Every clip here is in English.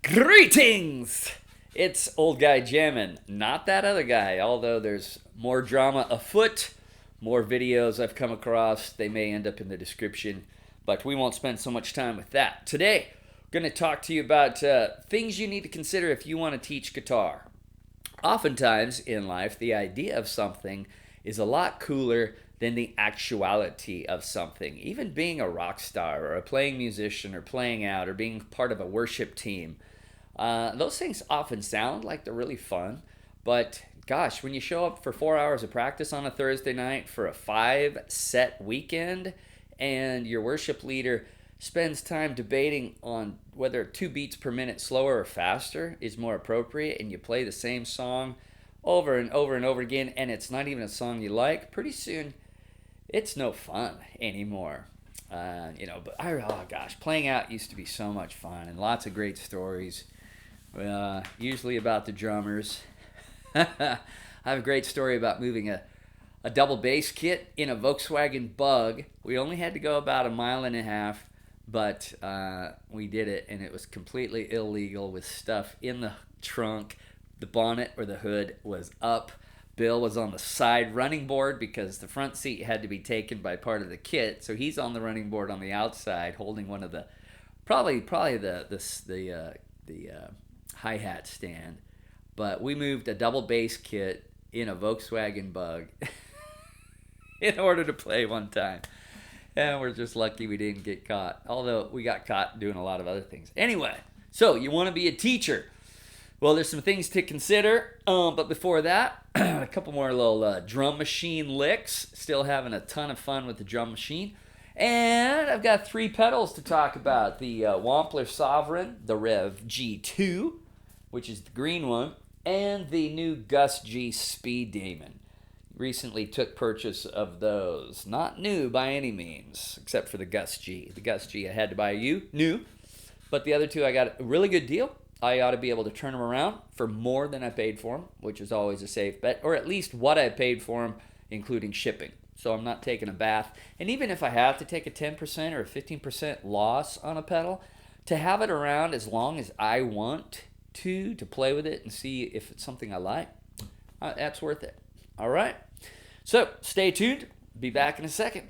Greetings! It's Old Guy Jammin', not that other guy, although there's more drama afoot, more videos I've come across. They may end up in the description, but we won't spend so much time with that. Today, I'm going to talk to you about things you need to consider if you want to teach guitar. Oftentimes in life, the idea of something is a lot cooler than the actuality of something. Even being a rock star or a playing musician or playing out or being part of a worship team, those things often sound like they're really fun, but gosh, when you show up for 4 hours of practice on a Thursday night for a 5 set weekend, and your worship leader spends time debating on whether 2 beats per minute slower or faster is more appropriate, and you play the same song over and over and over again, and it's not even a song you like, pretty soon it's no fun anymore. But oh gosh, playing out used to be so much fun and lots of great stories. Usually about the drummers. I have a great story about moving a double bass kit in a Volkswagen Bug. We only had to go about a mile and a half, but we did it, and it was completely illegal with stuff in the trunk. The bonnet or the hood was up. Bill was on the side running board because the front seat had to be taken by part of the kit, so he's on the running board on the outside holding one of the probably the hi-hat stand. But we moved a double bass kit in a Volkswagen Bug in order to play one time. And we're just lucky we didn't get caught. Although we got caught doing a lot of other things. Anyway, so you want to be a teacher. Well, there's some things to consider. But before that, a couple more little drum machine licks. Still having a ton of fun with the drum machine. And I've got 3 pedals to talk about. The Wampler Sovereign, the Rev G2, which is the green one, and the new Gus G Speed Demon. Recently took purchase of those. Not new by any means, except for the Gus G. The Gus G I had to buy new, but the other 2 I got a really good deal. I ought to be able to turn them around for more than I paid for them, which is always a safe bet, or at least what I paid for them, including shipping. So I'm not taking a bath. And even if I have to take a 10% or a 15% loss on a pedal, to have it around as long as I want to play with it and see if it's something I like, that's worth it. All right. So stay tuned. Be back in a second.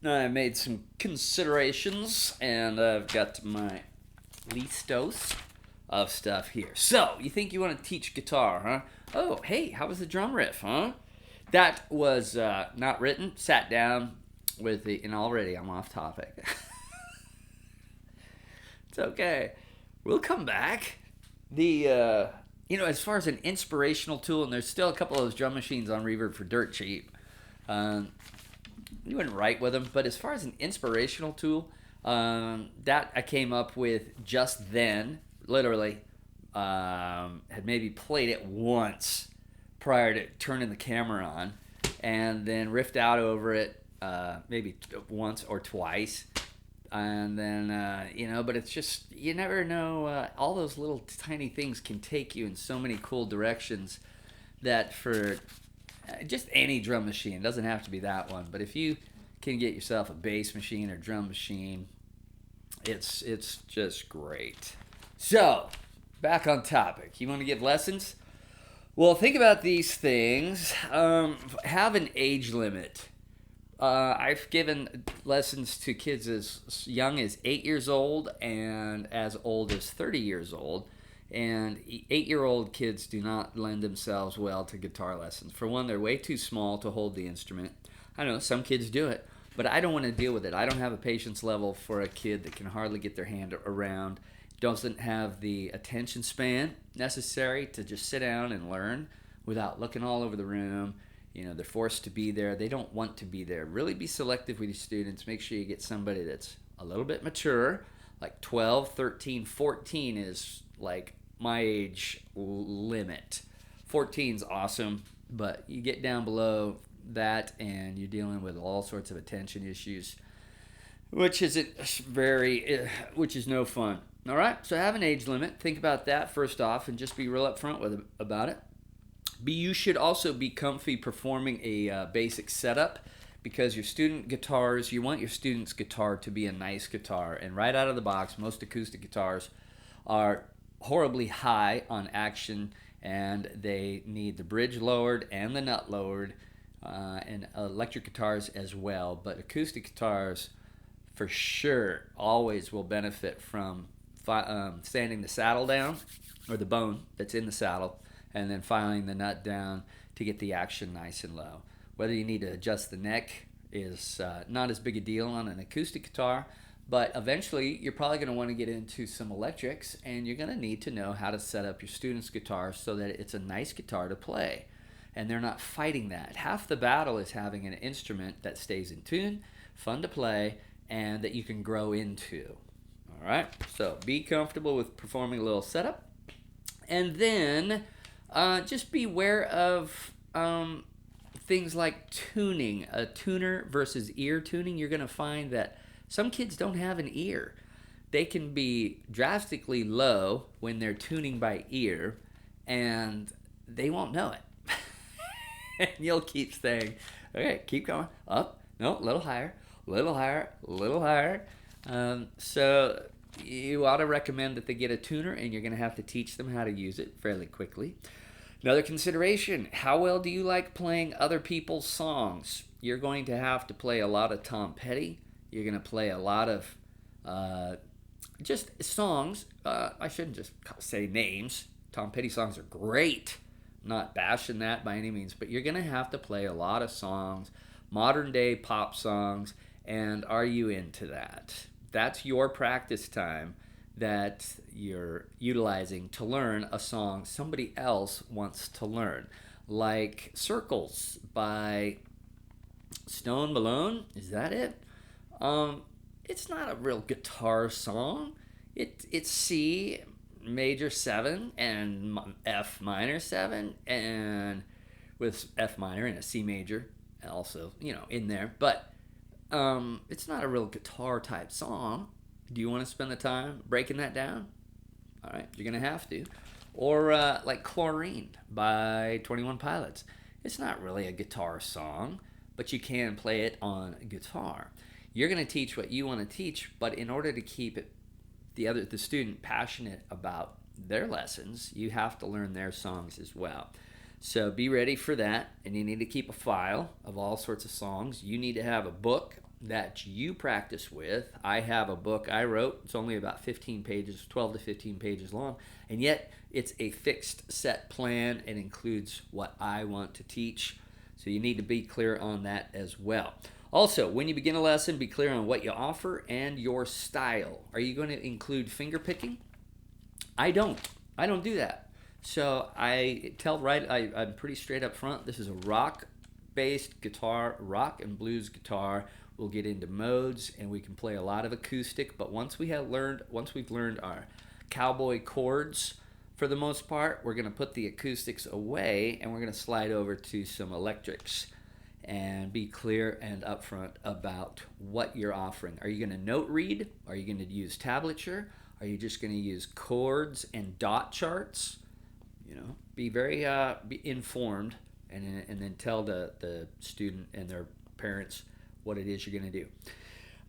I made some considerations, and I've got my listos of stuff here. So, you think you want to teach guitar, huh? Oh, hey, how was the drum riff, huh? That was not written. Sat down with the, and already I'm off topic. It's okay. We'll come back. As far as an inspirational tool, and there's still a couple of those drum machines on Reverb for dirt cheap. You wouldn't write with them, but as far as an inspirational tool, that I came up with just then, literally, had maybe played it once prior to turning the camera on, and then riffed out over it maybe once or twice. And then, but it's just, you never know, all those little tiny things can take you in so many cool directions that for just any drum machine, it doesn't have to be that one, but if you can get yourself a bass machine or drum machine, it's just great. So, back on topic. You want to give lessons? Well, think about these things. Have an age limit. I've given lessons to kids as young as 8 years old and as old as 30 years old. And 8-year-old kids do not lend themselves well to guitar lessons. For one, they're way too small to hold the instrument. I know some kids do it, but I don't want to deal with it. I don't have a patience level for a kid that can hardly get their hand around, doesn't have the attention span necessary to just sit down and learn without looking all over the room. They're forced to be there. They don't want to be there. Really be selective with your students. Make sure you get somebody that's a little bit mature, like 12, 13, 14 is like my age limit. 14's awesome, but you get down below that and you're dealing with all sorts of attention issues, which is no fun. All right, so have an age limit. Think about that first off and just be real upfront about it. You should also be comfy performing a basic setup because you want your student's guitar to be a nice guitar. And right out of the box, most acoustic guitars are horribly high on action, and they need the bridge lowered and the nut lowered, and electric guitars as well. But acoustic guitars, for sure, always will benefit from sanding the saddle down, or the bone that's in the saddle, and then filing the nut down to get the action nice and low. Whether you need to adjust the neck is not as big a deal on an acoustic guitar, but eventually you're probably going to want to get into some electrics, and you're going to need to know how to set up your student's guitar so that it's a nice guitar to play, and they're not fighting that. Half the battle is having an instrument that stays in tune, fun to play, and that you can grow into. All right, so be comfortable with performing a little setup, and then just beware of things like tuning. A tuner versus ear tuning. You're going to find that some kids don't have an ear. They can be drastically low when they're tuning by ear, and they won't know it. And you'll keep saying, okay, keep going, up, no, a little higher, a little higher, a little higher. So you ought to recommend that they get a tuner, and you're going to have to teach them how to use it fairly quickly. Another consideration, how well do you like playing other people's songs? You're going to have to play a lot of Tom Petty. You're going to play a lot of just songs. I shouldn't just say names. Tom Petty songs are great. I'm not bashing that by any means, but you're going to have to play a lot of songs, modern day pop songs, and are you into that? That's your practice time that you're utilizing to learn a song somebody else wants to learn. Like Circles by Stone Malone. Is that it? It's not a real guitar song. It's C major 7 and F minor 7, and with F minor and a C major also, in there. But it's not a real guitar type song. Do you want to spend the time breaking that down? All right, you're going to have to. Or like Chlorine by 21 Pilots. It's not really a guitar song, but you can play it on guitar. You're going to teach what you want to teach, but in order to keep the student passionate about their lessons, you have to learn their songs as well. So be ready for that, and you need to keep a file of all sorts of songs. You need to have a book that you practice with. I have a book I wrote. It's only about 15 pages, 12 to 15 pages long, and yet it's a fixed set plan. It includes what I want to teach. So you need to be clear on that as well. Also, when you begin a lesson, be clear on what you offer and your style. Are you going to include finger picking? I don't. I don't do that. So I'm pretty straight up front. This is a rock-based guitar, rock and blues guitar. We'll get into modes, and we can play a lot of acoustic. But once we've learned our cowboy chords, for the most part, we're going to put the acoustics away, and we're going to slide over to some electrics. And be clear and upfront about what you're offering. Are you going to note read? Are you going to use tablature? Are you just going to use chords and dot charts? Be very be informed, and then tell the student and their parents what it is you're going to do.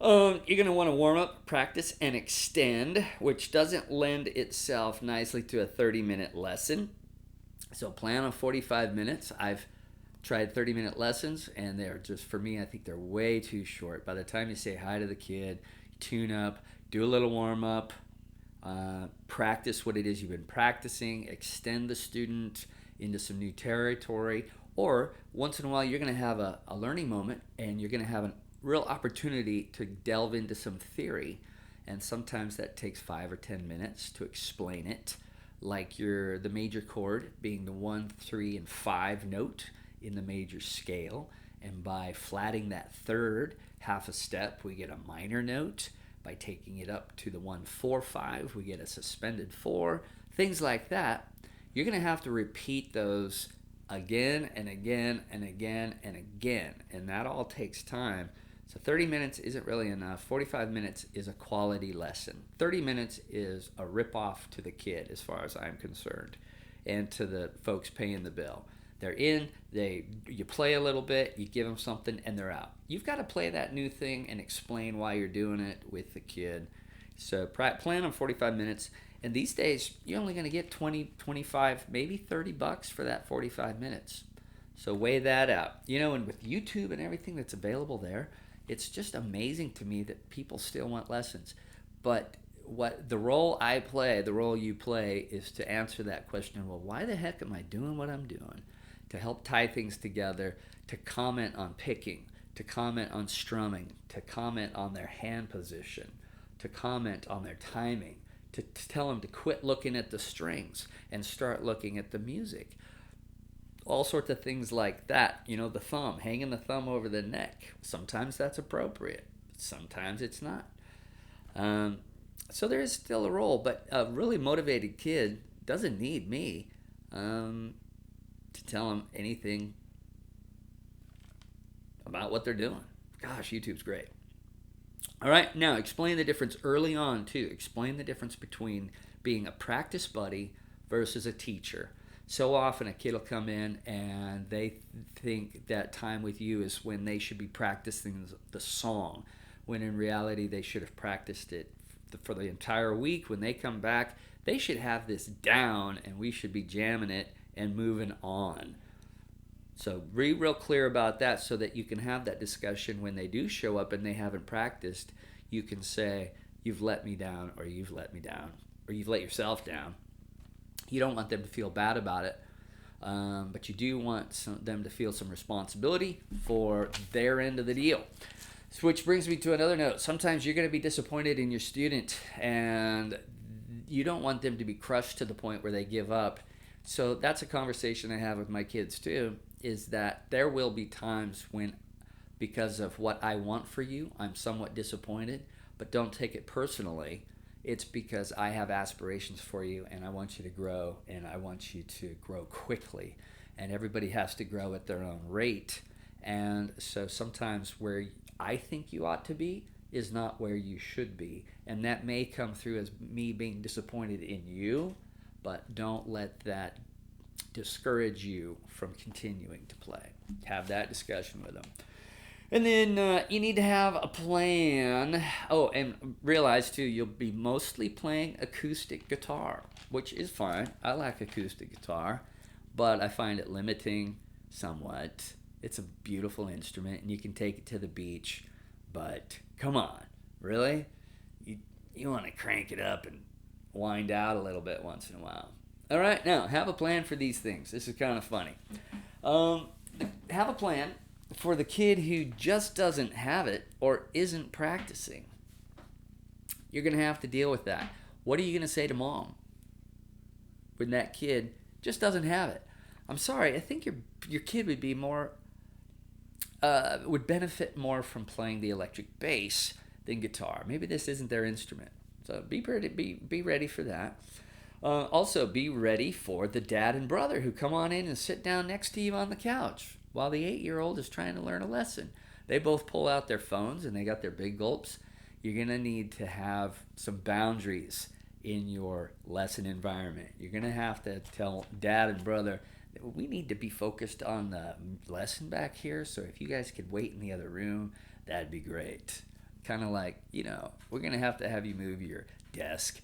You're going to want to warm up, practice, and extend, which doesn't lend itself nicely to a 30-minute lesson. So plan on 45 minutes. I've tried 30-minute lessons, and they're just, for me, I think they're way too short. By the time you say hi to the kid, tune up, do a little warm-up, practice what it is you've been practicing, extend the student into some new territory, or once in a while you're going to have a learning moment, and you're going to have a real opportunity to delve into some theory, and sometimes that takes 5 or 10 minutes to explain it, like the major chord being the 1, 3, and 5 note in the major scale, and by flatting that third half a step, we get a minor note. By taking it up to the 1, 4, 5, we get a suspended 4. Things like that. You're going to have to repeat those again and again and again and again, and that all takes time. So 30 minutes isn't really enough. 45 minutes is a quality lesson. 30 minutes is a ripoff to the kid, as far as I'm concerned, and to the folks paying the bill. They're in, you play a little bit, you give them something, and they're out. You've got to play that new thing and explain why you're doing it with the kid. So plan on 45 minutes. And these days, you're only going to get 20, 25, maybe $30 for that 45 minutes. So weigh that out. And with YouTube and everything that's available there, it's just amazing to me that people still want lessons. But what the role I play, the role you play, is to answer that question, well, why the heck am I doing what I'm doing? To help tie things together, to comment on picking, to comment on strumming, to comment on their hand position, to comment on their timing, to tell them to quit looking at the strings and start looking at the music. All sorts of things like that. The thumb, hanging the thumb over the neck. Sometimes that's appropriate. Sometimes it's not. So there is still a role, but a really motivated kid doesn't need me to tell them anything about what they're doing. Gosh, YouTube's great. All right, now explain the difference early on, too. Explain the difference between being a practice buddy versus a teacher. So often a kid will come in and they think that time with you is when they should be practicing the song, when in reality they should have practiced it for the entire week. When they come back, they should have this down, and we should be jamming it and moving on. So be real clear about that so that you can have that discussion when they do show up and they haven't practiced. You can say, you've let me down, or you've let me down, or you've let yourself down. You don't want them to feel bad about it, but you do want them to feel some responsibility for their end of the deal. Which brings me to another note. Sometimes you're going to be disappointed in your student, and you don't want them to be crushed to the point where they give up. So that's a conversation I have with my kids too, is that there will be times when, because of what I want for you, I'm somewhat disappointed, but don't take it personally. It's because I have aspirations for you, and I want you to grow, and I want you to grow quickly. And everybody has to grow at their own rate. And so sometimes where I think you ought to be is not where you should be. And that may come through as me being disappointed in you, but don't let that discourage you from continuing to play. Have that discussion with them. And then you need to have a plan. Oh, and realize too, you'll be mostly playing acoustic guitar, which is fine. I like acoustic guitar, but I find it limiting somewhat. It's a beautiful instrument, and you can take it to the beach, but come on, really? You want to crank it up and wind out a little bit once in a while. All right, now have a plan for these things. This is kind of funny. Have a plan for the kid who just doesn't have it or isn't practicing. You're going to have to deal with that. What are you going to say to mom when that kid just doesn't have it? I'm sorry, I think your kid would be more would benefit more from playing the electric bass than guitar. Maybe this isn't their instrument. So be ready for that. Also, be ready for the dad and brother who come on in and sit down next to you on the couch while the 8-year-old is trying to learn a lesson. They both pull out their phones and they got their big gulps. You're going to need to have some boundaries in your lesson environment. You're going to have to tell dad and brother, we need to be focused on the lesson back here, so if you guys could wait in the other room, that'd be great. Kind of like, we're going to have you move your desk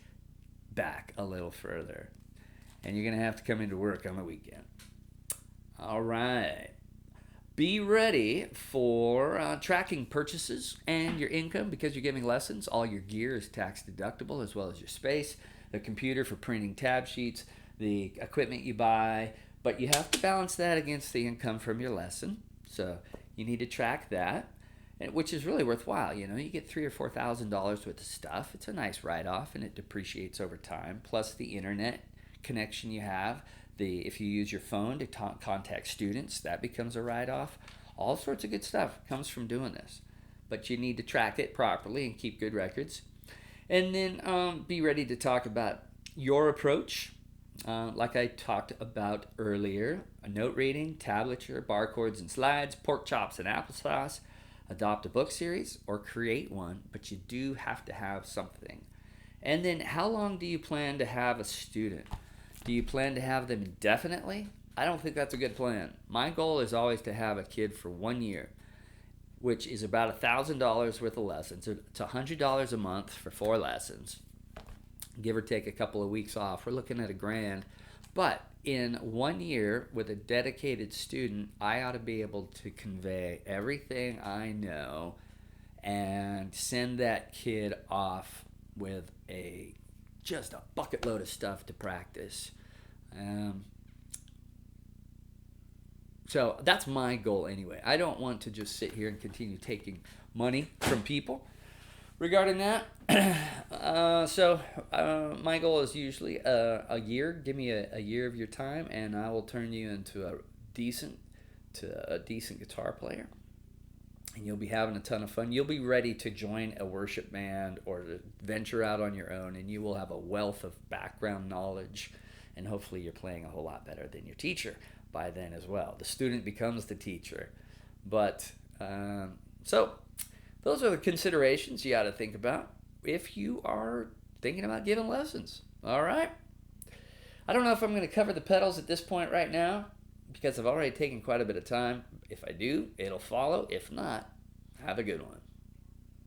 back a little further. And you're going to have to come into work on the weekend. All right. Be ready for tracking purchases and your income because you're giving lessons. All your gear is tax deductible as well as your space, the computer for printing tab sheets, the equipment you buy. But you have to balance that against the income from your lesson. So you need to track that, which is really worthwhile. You get $3,000 or $4,000 worth of stuff. It's a nice write-off, and it depreciates over time. Plus the internet connection you have. If you use your phone to contact students, that becomes a write-off. All sorts of good stuff comes from doing this. But you need to track it properly and keep good records. And then be ready to talk about your approach. Like I talked about earlier, a note reading, tablature, barcodes and slides, pork chops and applesauce, adopt a book series or create one, but you do have to have something. And then how long do you plan to have a student? Do you plan to have them indefinitely? I don't think that's a good plan. My goal is always to have a kid for 1 year, which is about $1,000 worth of lessons. It's $100 a month for 4 lessons. Give or take a couple of weeks off. We're looking at $1,000. But in 1 year with a dedicated student, I ought to be able to convey everything I know and send that kid off with just a bucket load of stuff to practice. So that's my goal anyway. I don't want to just sit here and continue taking money from people. Regarding that, my goal is usually a year. Give me a year of your time, and I will turn you into a decent guitar player. And you'll be having a ton of fun. You'll be ready to join a worship band or to venture out on your own, and you will have a wealth of background knowledge, and hopefully you're playing a whole lot better than your teacher by then as well. The student becomes the teacher. But those are the considerations you got to think about if you are thinking about giving lessons. All right? I don't know if I'm going to cover the pedals at this point right now because I've already taken quite a bit of time. If I do, it'll follow. If not, have a good one.